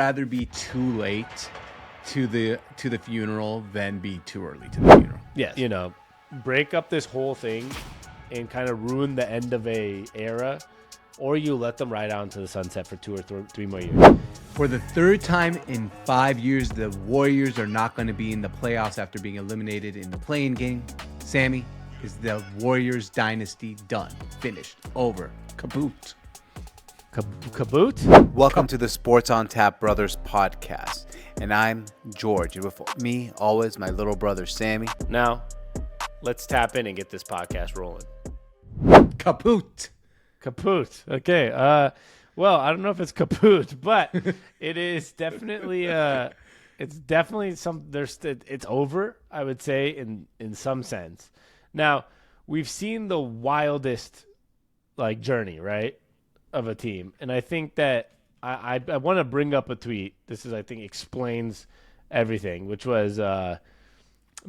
rather be too late to the funeral than be too early to the funeral. Yes. Break up this whole thing and kind of ruin the end of a era, or you let them ride out into the sunset for 2 or 3 more years. For the third time in 5 years, the Warriors are not going to be in the playoffs after being eliminated in the play-in game. Sammy, is the Warriors dynasty done? Finished? Over? Kaboot? Kaboot? Welcome to the Sports on Tap Brothers podcast. And I'm George. And with me, always, my little brother, Sammy. Now, let's tap in and get this podcast rolling. Kaput. Okay. Well, I don't know if it's kaput, but it is definitely it's over, I would say, in some sense. Now, we've seen the wildest journey, right, of a team. And I think that I want to bring up a tweet. This I think explains everything, which was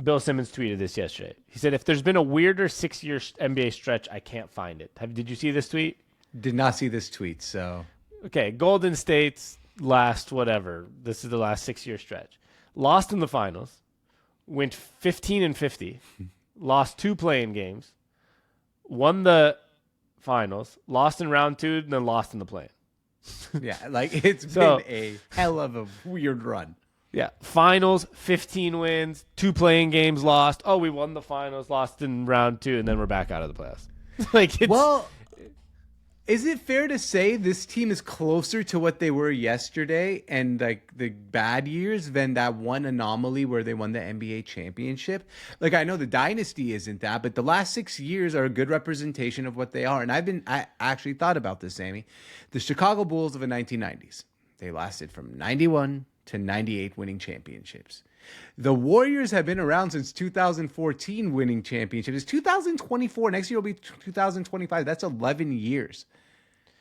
Bill Simmons tweeted this yesterday. He said, if there's been a weirder 6-year NBA stretch, I can't find it. Did you see this tweet? Did not see this tweet, so. Okay, Golden State's last whatever. This is the last 6-year stretch. Lost in the finals, went 15-50, lost 2 play-in games, won the finals, lost in round 2, and then lost in the play-in. Yeah, it's been a hell of a weird run. Yeah, finals, 15 wins, 2 play-in games lost. Oh, we won the finals, lost in round 2, and then we're back out of the playoffs. Well, is it fair to say this team is closer to what they were yesterday and the bad years than that one anomaly where they won the NBA championship? I know the dynasty isn't that, but the last 6 years are a good representation of what they are. And I actually thought about this, Sammy. The Chicago Bulls of the 1990s, they lasted from 91 to 98 winning championships. The Warriors have been around since 2014 winning championships. It's 2024. Next year will be 2025. That's 11 years.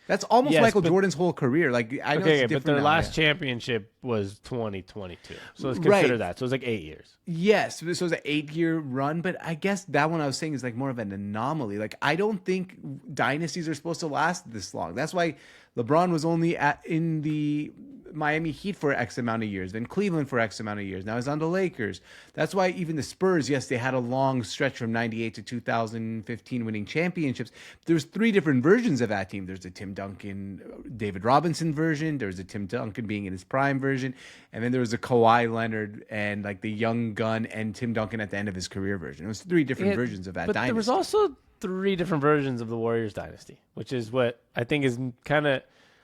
That's almost Michael Jordan's whole career. I know it's different, but their last championship was 2022. So let's consider that. So it was 8 years. Yes. So it was an 8-year run, but I guess that one I was saying is more of an anomaly. I don't think dynasties are supposed to last this long. That's why LeBron was only in the Miami Heat for X amount of years, then Cleveland for X amount of years. Now he's on the Lakers. That's why even the Spurs, yes, they had a long stretch from 98 to 2015 winning championships. There's 3 different versions of that team. There's the Tim Duncan, David Robinson version. There's a Tim Duncan being in his prime version. And then there was a Kawhi Leonard and the young gun and Tim Duncan at the end of his career version. It was 3 different versions of that dynasty. But there was also 3 different versions of the Warriors dynasty, which is what I think is kind of...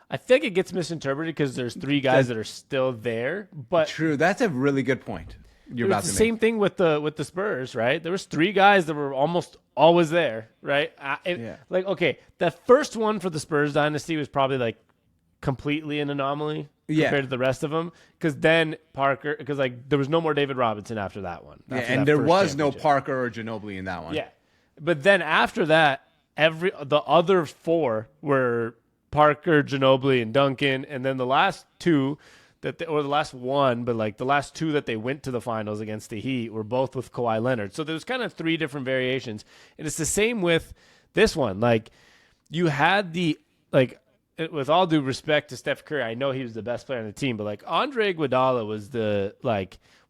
I think it gets misinterpreted because there's 3 guys that are still there. But true, that's a really good point. You're about to make. The same thing with the Spurs, right? There was 3 guys that were almost always there, right? Okay, the first one for the Spurs dynasty was probably completely an anomaly compared to the rest of them. Because then Parker, because there was no more David Robinson after that one. And there was no Parker or Ginobili in that one. Yeah, but then after that, the other 4 were Parker, Ginobili, and Duncan, and then the last 2 the last one, but the last 2 that they went to the finals against the Heat were both with Kawhi Leonard. So there's kind of 3 different variations, and it's the same with this one. You had with all due respect to Steph Curry, I know he was the best player on the team, but Andre Iguodala was the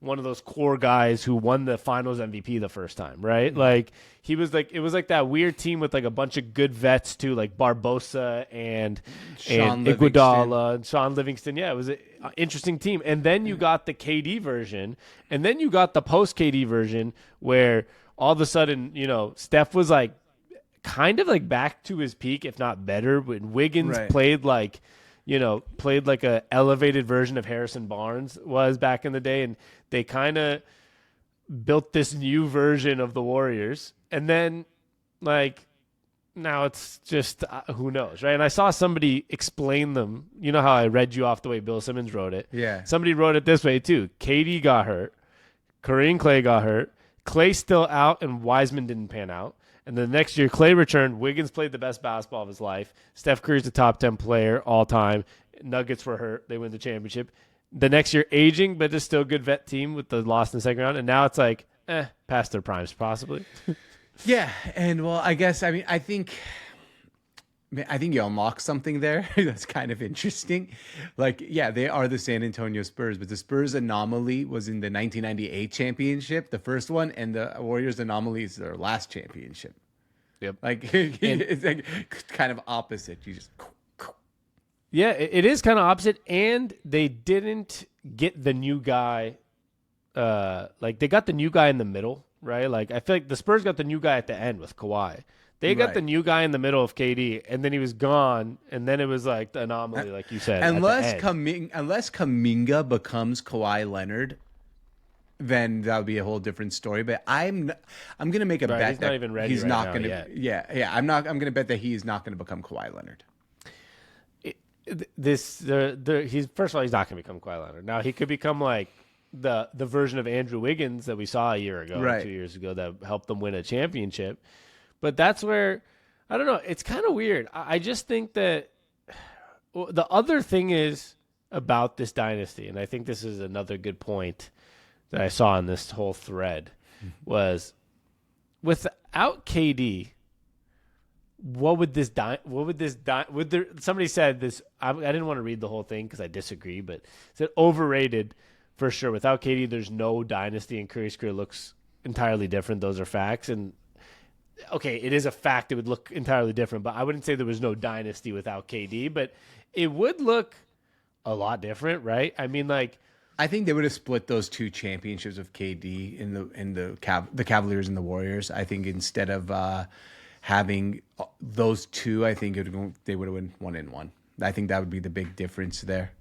one of those core guys who won the Finals MVP the first time, right? Mm-hmm. He was it was that weird team with a bunch of good vets too, like Barbosa and Iguodala and Sean Livingston. Yeah, it was an interesting team. And then you got the KD version, and then you got the post KD version where all of a sudden, Steph was kind of back to his peak, if not better, when Wiggins played played a elevated version of Harrison Barnes was back in the day, and they kind of built this new version of the Warriors. And then, now it's just who knows, right? And I saw somebody explain them. You know how I read you off the way Bill Simmons wrote it? Yeah. Somebody wrote it this way, too. KD got hurt. Curry and Klay got hurt. Klay still out, and Wiseman didn't pan out. And the next year, Klay returned. Wiggins played the best basketball of his life. Steph Curry's the top 10 player all time. Nuggets were hurt. They win the championship. The next year, aging, but just still a good vet team with the loss in the second round. And now it's past their primes, possibly. Yeah. And, I think I think you unlock something there that's kind of interesting. Like, yeah, they are the San Antonio Spurs, but the Spurs anomaly was in the 1998 championship, the first one, and the Warriors anomaly is their last championship. Yep. Like, it's like kind of opposite. You just. Yeah, it is kind of opposite, and they didn't get the new guy. Like, they got the new guy in the middle, right? Like, I feel like the Spurs got the new guy at the end with Kawhi. They got the new guy in the middle of KD, and then he was gone, and then it was like the anomaly, like you said. Unless Kuminga becomes Kawhi Leonard, then that would be a whole different story. But I'm gonna make a bet he's not even ready he's right not now gonna. yet. Yeah. I'm gonna bet that he is not gonna become Kawhi Leonard. He's first of all, he's not going to become Kawhi Leonard. Now he could become like the version of Andrew Wiggins that we saw a year ago, right. 2 years ago, that helped them win a championship. But that's where I don't know. It's kind of weird. I just think that the other thing is about this dynasty, and I think this is another good point that I saw in this whole thread, was without KD. Somebody said this. I didn't want to read the whole thing because I disagree, but said overrated for sure. Without KD, there's no dynasty, and Curry's career looks entirely different. Those are facts. And okay, it is a fact. It would look entirely different, but I wouldn't say there was no dynasty without KD, but it would look a lot different, right? I mean, like, I think they would have split those two championships of KD in the Cavaliers and the Warriors. I think instead of having those two, I think they would have won 1-1. I think that would be the big difference there.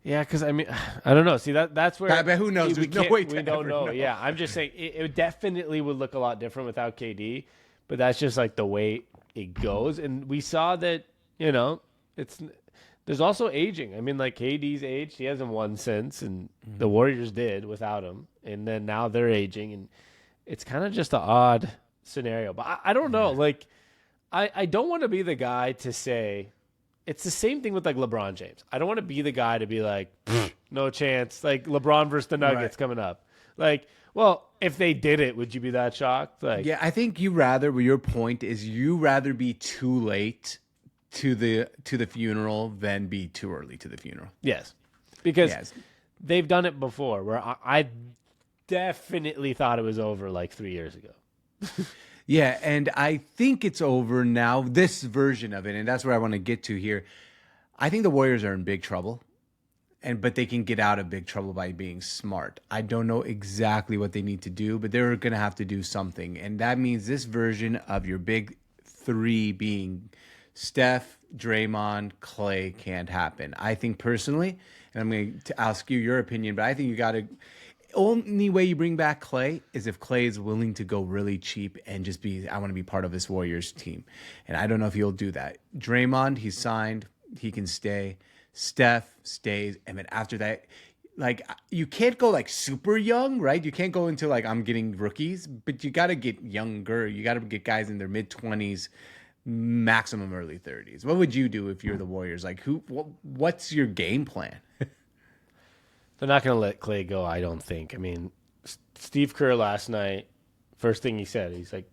Yeah, because I mean, I don't know. See, that's where. But who knows? There's no way to we don't ever know. Yeah, I'm just saying it definitely would look a lot different without KD, but that's just like the way it goes. And we saw that, there's also aging. I mean, like KD's aged; he hasn't won since, and the Warriors did without him, and then now they're aging, and it's kind of just an odd scenario. But I don't know. Like, I don't want to be the guy to say it's the same thing with like LeBron James. I don't want to be the guy to be like, no chance. Like LeBron versus the Nuggets coming up. Like, well, if they did it, would you be that shocked? Like, yeah, I think your point is you rather be too late to the funeral than be too early to the funeral. Yes, because they've done it before where I definitely thought it was over like 3 years ago. Yeah, and I think it's over now, this version of it, and that's where I want to get to here. I think the Warriors are in big trouble, but they can get out of big trouble by being smart. I don't know exactly what they need to do, but they're going to have to do something, and that means this version of your big three being Steph, Draymond, Klay can't happen. I think personally, and I'm going to ask you your opinion, but I think you got to. Only way you bring back Klay is if Klay is willing to go really cheap and just I want to be part of this Warriors team. And I don't know if he'll do that. Draymond, he's signed. He can stay. Steph stays. And then after that, like, you can't go like super young, right? You can't go into like, I'm getting rookies, but you got to get younger. You got to get guys in their mid-20s, maximum early 30s. What would you do if you're the Warriors? Like, what's your game plan? They're not going to let Klay go, I don't think. I mean, Steve Kerr last night, first thing he said, he's like,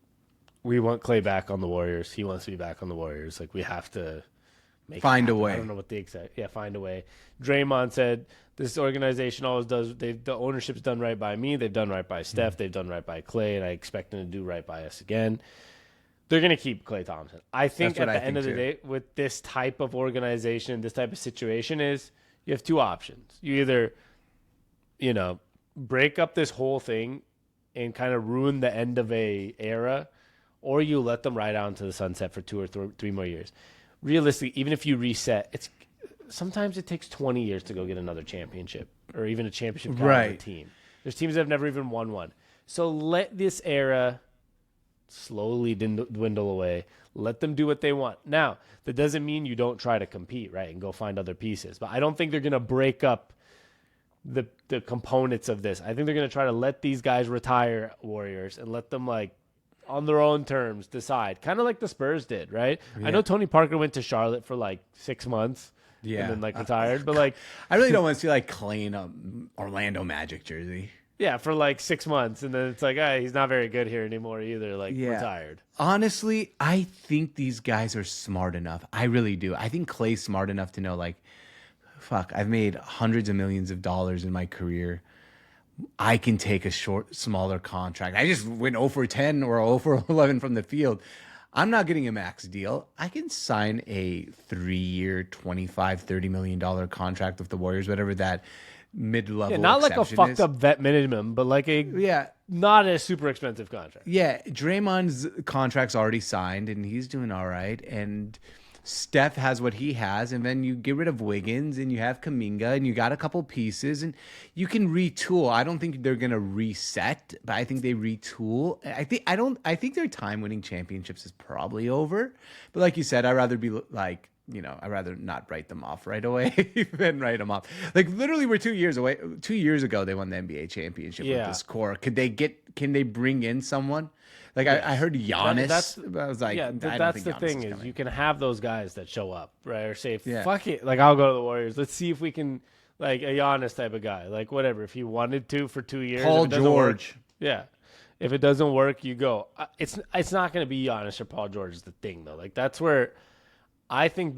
we want Klay back on the Warriors. He wants to be back on the Warriors. Like, we have to find a way. I don't know what the exact. Yeah, find a way. Draymond said, this organization always does. The ownership's done right by me. They've done right by Steph. They've done right by Klay, and I expect them to do right by us again. They're going to keep Klay Thompson. I think at the end of the day, with this type of organization, this type of situation, is you have two options. You either break up this whole thing and kind of ruin the end of a era, or you let them ride out into the sunset for 2 or 3 more years. Realistically, even if you reset, sometimes it takes 20 years to go get another championship or even a championship caliber team. There's teams that have never even won one. So let this era slowly dwindle away. Let them do what they want. Now, that doesn't mean you don't try to compete, right, and go find other pieces. But I don't think they're going to break up the components of this. I think they're going to try to let these guys retire, Warriors, and let them, like, on their own terms decide. Kind of like the Spurs did, right? Yeah. I know Tony Parker went to Charlotte for, like, 6 months. Yeah. And then, like, retired. But, like, I really don't want to see, like, Klay in a Orlando Magic jersey. Yeah, for like 6 months, and then it's like, he's not very good here anymore either. Like, retired. Honestly, I think these guys are smart enough. I really do. I think Klay's smart enough to know, like, fuck, I've made hundreds of millions of dollars in my career. I can take a smaller contract. I just went 0 for 10 or 0 for 11 from the field. I'm not getting a max deal. I can sign a 3-year, $25-30 million contract with the Warriors, whatever that mid-level not like a fucked is. up vet minimum, but like a not a super expensive contract. Yeah, Draymond's contract's already signed, and he's doing all right. And Steph has what he has, and then you get rid of Wiggins, and you have Kuminga, and you got a couple pieces, and you can retool. I don't think they're gonna reset, but I think they retool. I think their time winning championships is probably over. But like you said, I'd rather be like, I'd rather not write them off right away than write them off. Like, literally, we're 2 years away. 2 years ago, they won the NBA championship with this core. Can they bring in someone? Like, I heard Giannis. I was like, that's the thing is you can have those guys that show up, right? Or say, fuck it. Like, I'll go to the Warriors. Let's see if we can, like, a Giannis type of guy. Like, whatever. If he wanted to for 2 years. Paul George. If it doesn't work, you go. It's not going to be Giannis or Paul George is the thing, though. Like, that's where I think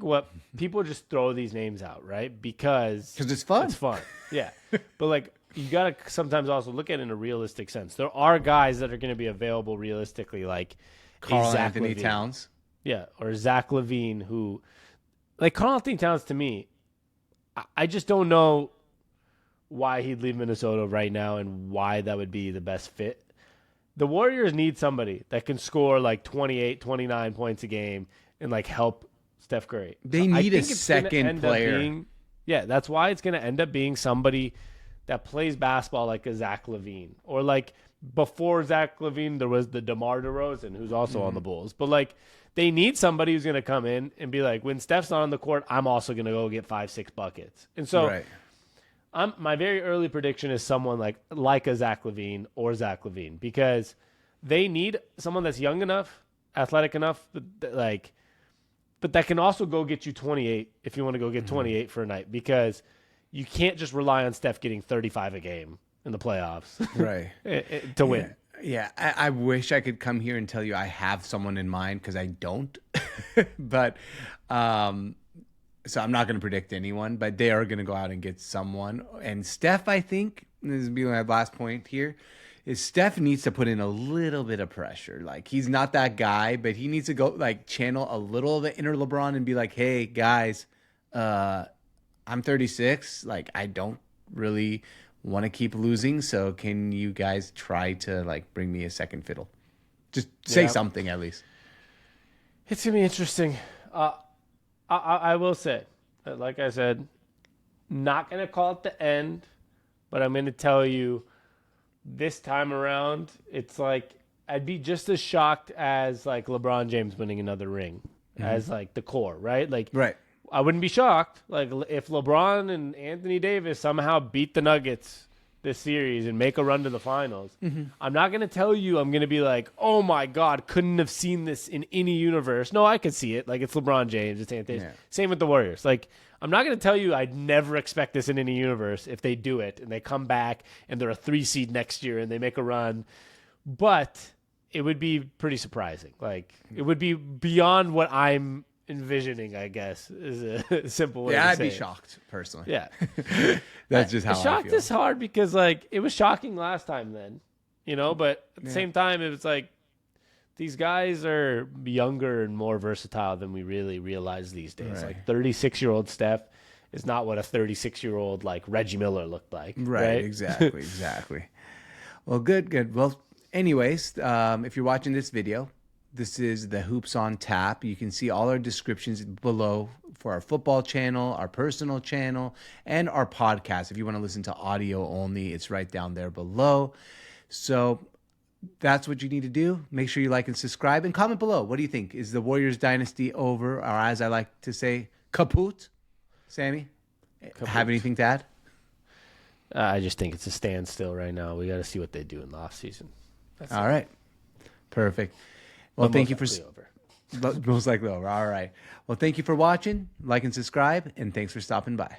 what people just throw these names out, right? Because it's fun. It's fun. Yeah. But, like, you got to sometimes also look at it in a realistic sense. There are guys that are going to be available realistically, like Karl Anthony Towns. Yeah, or Zach LaVine, who, like, Karl Anthony Towns, to me, I just don't know why he'd leave Minnesota right now and why that would be the best fit. The Warriors need somebody that can score, like, 28, 29 points a game and, like, help Steph Curry. They need a second player. That's why it's going to end up being somebody that plays basketball like a Zach LaVine. Or, like, before Zach LaVine, there was the DeMar DeRozan, who's also on the Bulls. But, like, they need somebody who's going to come in and be like, when Steph's not on the court, I'm also going to go get 5-6 buckets. And so my very early prediction is someone like a Zach LaVine or Zach LaVine, because they need someone that's young enough, athletic enough, but that can also go get you 28 if you want to go get 28 for a night, because you can't just rely on Steph getting 35 a game in the playoffs to win. Yeah, I wish I could come here and tell you I have someone in mind, because I don't. But so I'm not going to predict anyone, but they are going to go out and get someone. And Steph, I think, this will be my last point here, is Steph needs to put in a little bit of pressure. Like, he's not that guy, but he needs to go, like, channel a little of the inner LeBron and be like, hey, guys, I'm 36. Like, I don't really want to keep losing, so can you guys try to, like, bring me a second fiddle? Just say something at least. It's going to be interesting. I will say, like I said, not going to call it the end, but I'm going to tell you this time around, it's like I'd be just as shocked as, like, LeBron James winning another ring as, like, the core, right? Like, I wouldn't be shocked. Like, if LeBron and Anthony Davis somehow beat the Nuggets this series and make a run to the finals, I'm not going to tell you I'm going to be like, oh, my God, couldn't have seen this in any universe. No, I could see it. Like, it's LeBron James. It's Anthony. Yeah. Same with the Warriors. Like, I'm not going to tell you I'd never expect this in any universe if they do it and they come back and they're a 3 seed next year and they make a run. But it would be pretty surprising. Like, it would be beyond what I'm envisioning, I guess, is a simple way to say I'd be it. Shocked, personally. Yeah. That's just how I feel. Shocked is hard because, like, it was shocking last time then, but at the same time, it was like these guys are younger and more versatile than we really realize these days. Like, 36-year-old Steph is not what a 36-year-old, like, Reggie Miller looked like. Right? Exactly. Well, good. Well, anyways, if you're watching this video, this is the Hoops on Tap. You can see all our descriptions below for our football channel, our personal channel, and our podcast. If you want to listen to audio only, it's right down there below. So that's what you need to do. Make sure you like and subscribe and comment below. What do you think? Is the Warriors dynasty over, or as I like to say, kaput? Sammy, have anything to add? I just think it's a standstill right now. We got to see what they do in the offseason. All right. Perfect. Well, thank you for most likely over. All right. Well, thank you for watching. Like and subscribe, and thanks for stopping by.